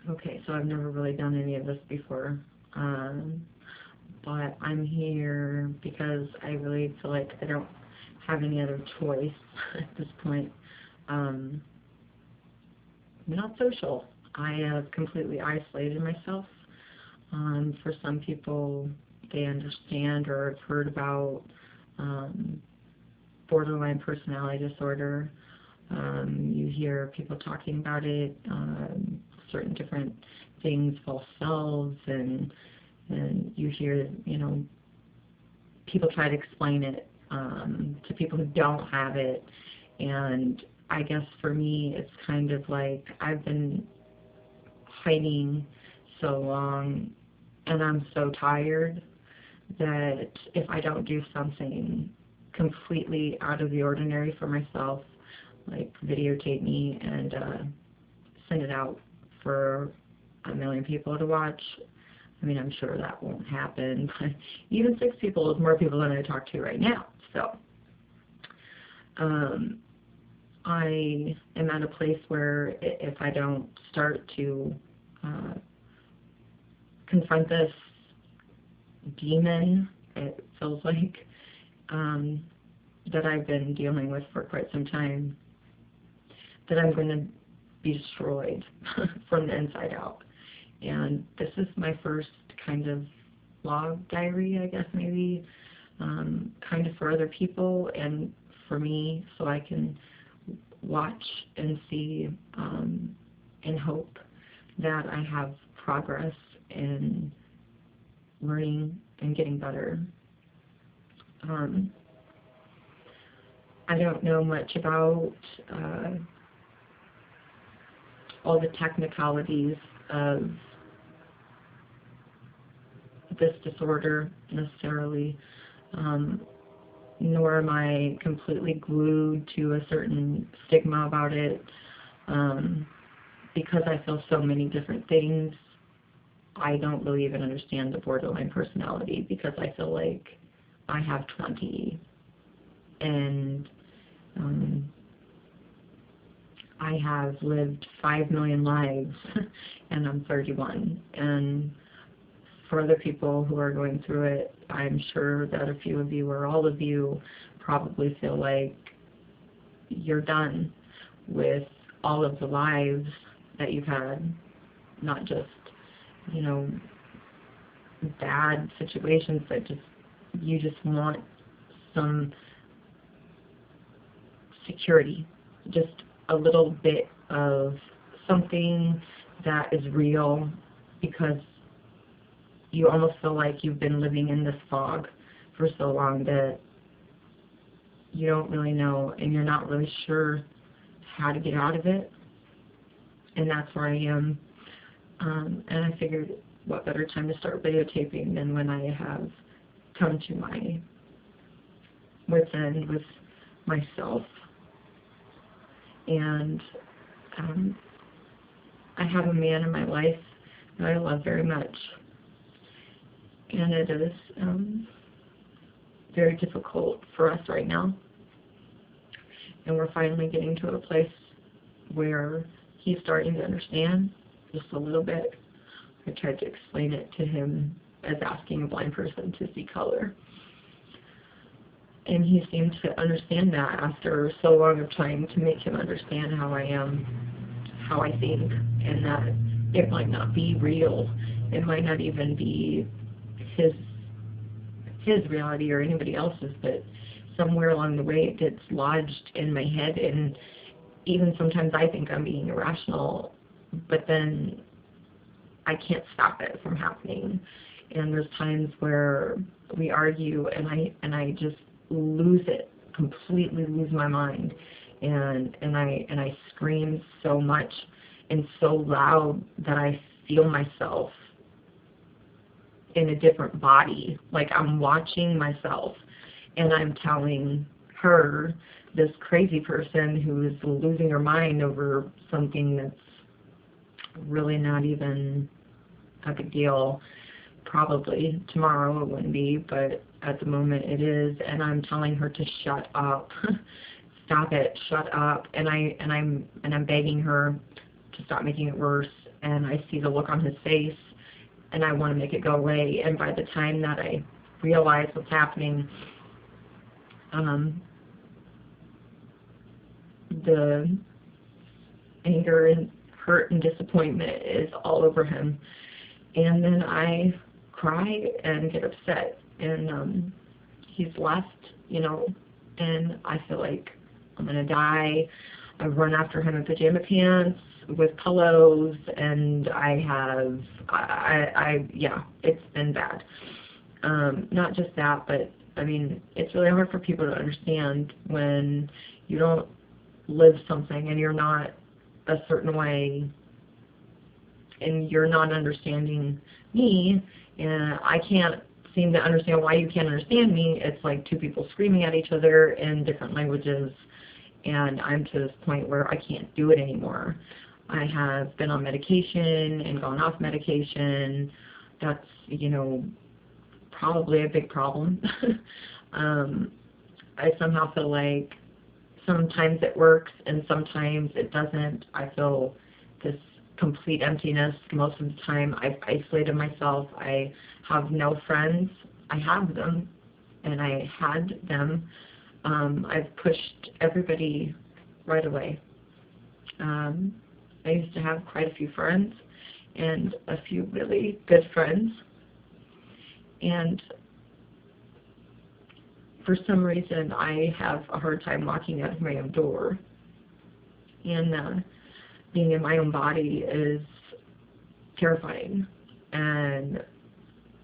Okay, so I've never really done any of this before, but I'm here because I really feel like I don't have any other choice at this point. I'm not social. I have completely isolated myself. For some people, they understand or have heard about borderline personality disorder. You hear people talking about it, certain different things, false selves, and you hear, people try to explain it to people who don't have it. And I guess for me, it's kind of like I've been hiding so long, and I'm so tired that if I don't do something completely out of the ordinary for myself, like videotape me and send it out for a million people to watch, I mean, I'm sure that won't happen, but even 6 people is more people than I talk to right now. So I am at a place where if I don't start to confront this demon, it feels like, that I've been dealing with for quite some time, that I'm going to be destroyed from the inside out. And this is my first kind of log diary, I guess, maybe, kind of for other people and for me, so I can watch and see and hope that I have progress in learning and getting better. I don't know much about all the technicalities of this disorder necessarily, nor am I completely glued to a certain stigma about it, because I feel so many different things. I don't really even understand the borderline personality because I feel like I have 20 and I have lived 5 million lives and I'm 31. And for other people who are going through it, I'm sure that a few of you or all of you probably feel like you're done with all of the lives that you've had, not just, bad situations, but you just want some security, just a little bit of something that is real, because you almost feel like you've been living in this fog for so long that you don't really know and you're not really sure how to get out of it. And that's where I am. And I figured what better time to start videotaping than when I have come to my wit's end with myself. And I have a man in my life that I love very much. And it is very difficult for us right now. And we're finally getting to a place where he's starting to understand just a little bit. I tried to explain it to him as asking a blind person to see color. And he seemed to understand that after so long of trying to make him understand how I am, how I think, and that it might not be real. It might not even be his reality or anybody else's, but somewhere along the way it gets lodged in my head, and even sometimes I think I'm being irrational, but then I can't stop it from happening. And there's times where we argue and I just lose it, completely lose my mind, and I scream so much and so loud that I feel myself in a different body, like I'm watching myself, and I'm telling her, this crazy person who is losing her mind over something that's really not even a big deal. Probably tomorrow it wouldn't be, but at the moment it is, and I'm telling her to shut up. Stop it, shut up. And I'm begging her to stop making it worse, and I see the look on his face, and I want to make it go away. And by the time that I realize what's happening, the anger and hurt and disappointment is all over him. And then I cry and get upset, and he's left, you know, and I feel like I'm going to die. I run after him in pajama pants with pillows, and yeah, it's been bad. Not just that, but I mean, it's really hard for people to understand when you don't live something and you're not a certain way, and you're not understanding me, and I can't seem to understand why you can't understand me. It's like two people screaming at each other in different languages, and I'm to this point where I can't do it anymore. I have been on medication and gone off medication. That's, you know, probably a big problem. I somehow feel like sometimes it works and sometimes it doesn't. I feel this complete emptiness most of the time. I've isolated myself. I have no friends. I have them, and I had them. I've pushed everybody right away. I used to have quite a few friends, and a few really good friends, and for some reason I have a hard time walking out of my own door, and being in my own body is terrifying. And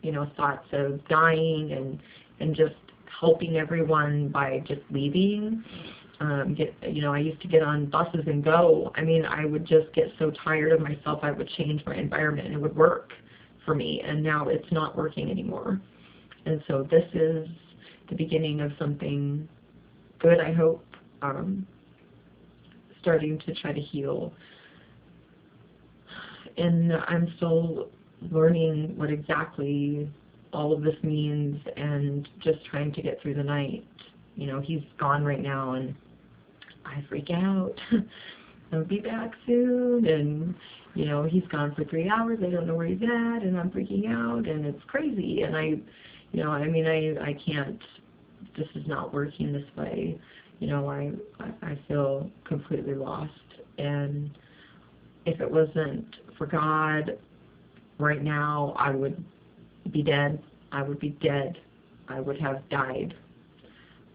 you know, thoughts of dying and just helping everyone by just leaving. You know, I used to get on buses and go. I mean, I would just get so tired of myself, I would change my environment and it would work for me, and now it's not working anymore. And so this is the beginning of something good, I hope, starting to try to heal. And I'm still learning what exactly all of this means and just trying to get through the night. You know, he's gone right now, and I freak out. I'll be back soon, and you know, he's gone for 3 hours. I don't know where he's at, and I'm freaking out, and it's crazy. And you know, I mean, I can't. This is not working this way. You know, I feel completely lost. And if it wasn't for God, right now I would be dead. I would be dead. I would have died.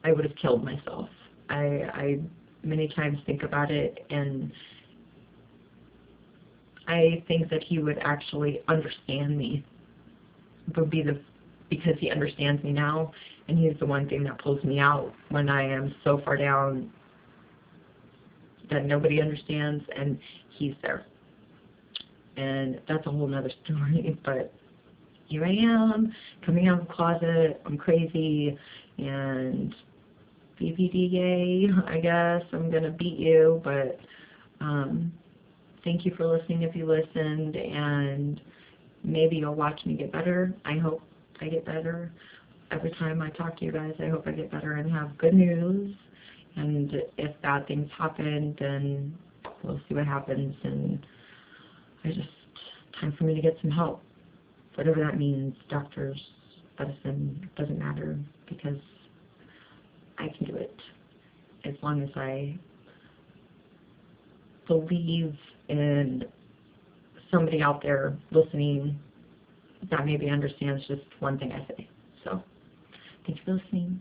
I would have killed myself. I many times think about it, and I think that he would actually understand me. It would be because he understands me now, and he's the one thing that pulls me out when I am so far down that nobody understands, and he's there. And that's a whole nother story, but here I am, coming out of the closet. I'm crazy, and BBDA, I guess. I'm going to beat you, but thank you for listening if you listened, and maybe you'll watch me get better. I hope I get better. Every time I talk to you guys, I hope I get better and have good news. And if bad things happen, then we'll see what happens. And time for me to get some help. Whatever that means, doctors, medicine, doesn't matter, because I can do it as long as I believe in somebody out there listening that maybe understands just one thing I say. So, thanks for listening.